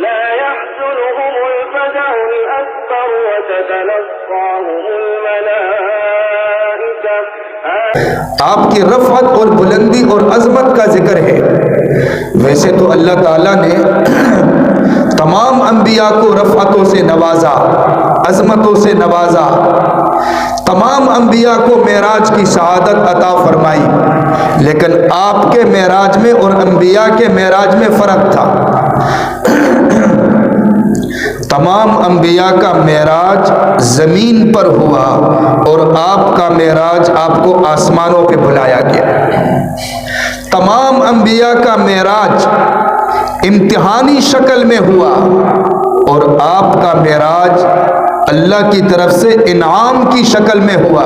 ला यहज़ुनुहुमुल फ़ज़अउल अक्बर व ततलक़्क़ाहुमुल मलाइका। आपकी रफ़अत और बुलंदी और अज़मत का जिक्र है। वैसे तो अल्लाह ताला ने तमाम अंबिया को रफ़अतों से नवाजा, अज़मतों से नवाजा। तमाम अंबिया को मेराज की शहादत अता फरमाई, लेकिन आपके मेराज में और अंबिया के मेराज में फ़र्क था। तमाम अंबिया का मेराज ज़मीन पर हुआ और आपका मेराज आपको आसमानों पे बुलाया गया। तमाम अंबिया का मेराज इम्तिहानी शक्ल में हुआ और आपका मेराज अल्लाह की तरफ से इनाम की शक्ल में हुआ।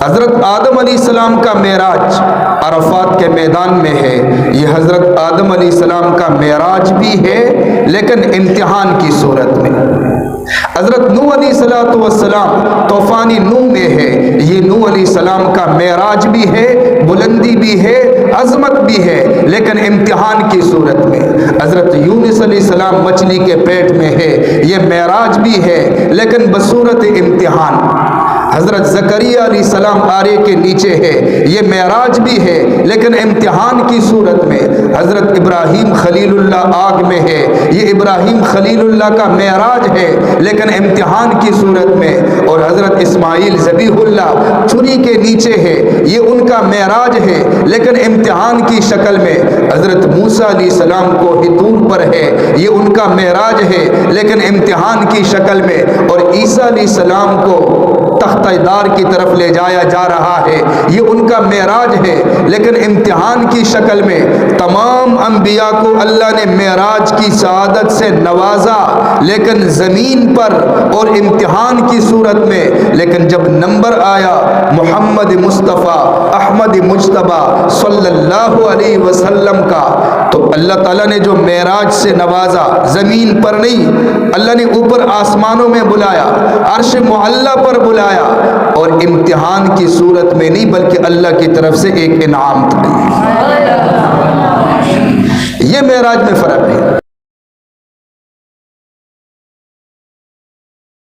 हज़रत आदम अलैहिस्सलाम का मेराज अरफात के मैदान में है। ये हज़रत आदम अलैहिस्सलाम का मेराज भी है, लेकिन इम्तिहान की सूरत में। हज़रत नूह अलैहिस्सलाम तूफ़ानी नूह में है। ये नूह अलैहिस्सलाम का मेराज भी है, बुलंदी भी है, अज़मत भी है, लेकिन इम्तिहान की सूरत में। हज़रत यूनुस अलैहिस्सलाम मछली के पेट में है। ये मेराज भी है, लेकिन बसूरत इम्तिहान। हज़रत ज़करिया अलैहिस्सलाम आरे के नीचे है। ये मेराज भी है, लेकिन इम्तिहान की सूरत में। हज़रत इब्राहीम खलीलुल्लाह आग में है। ये इब्राहीम खलीलुल्लाह का मेराज है, लेकिन इम्तिहान की सूरत में। और हज़रत इस्माईल ज़बीहुल्लाह छुरी के नीचे है। ये उनका मेराज है, लेकिन इम्तिहान की शक्ल में। हज़रत मूसा अलैहिस्सलाम को हितूर पर है। ये उनका मेराज है, लेकिन इम्तिहान की शक्ल में। और ईसा अलैहिस्सलाम को तख्तेदार की तरफ ले जाया जा रहा है। ये उनका मेराज है, लेकिन इम्तिहान की शक्ल में। तमाम अंबिया को अल्लाह ने मेराज की शहादत से नवाजा, लेकिन ज़मीन पर और इम्तिहान की सूरत में। लेकिन जब नंबर आया मोहम्मद मुस्तफ़ा अहमद मुज्तबा सल्लल्लाहु अलैहि वसल्लम का, तो अल्लाह ताला ने जो मेराज से नवाजा, ज़मीन पर नहीं, अल्लाह ने ऊपर आसमानों में बुलाया, अर्श मुअल्ला पर बुलाया। और इम्तिहान की सूरत में नहीं, बल्कि अल्लाह की तरफ से एक इनाम था। ये मेराज में फ़र्क है।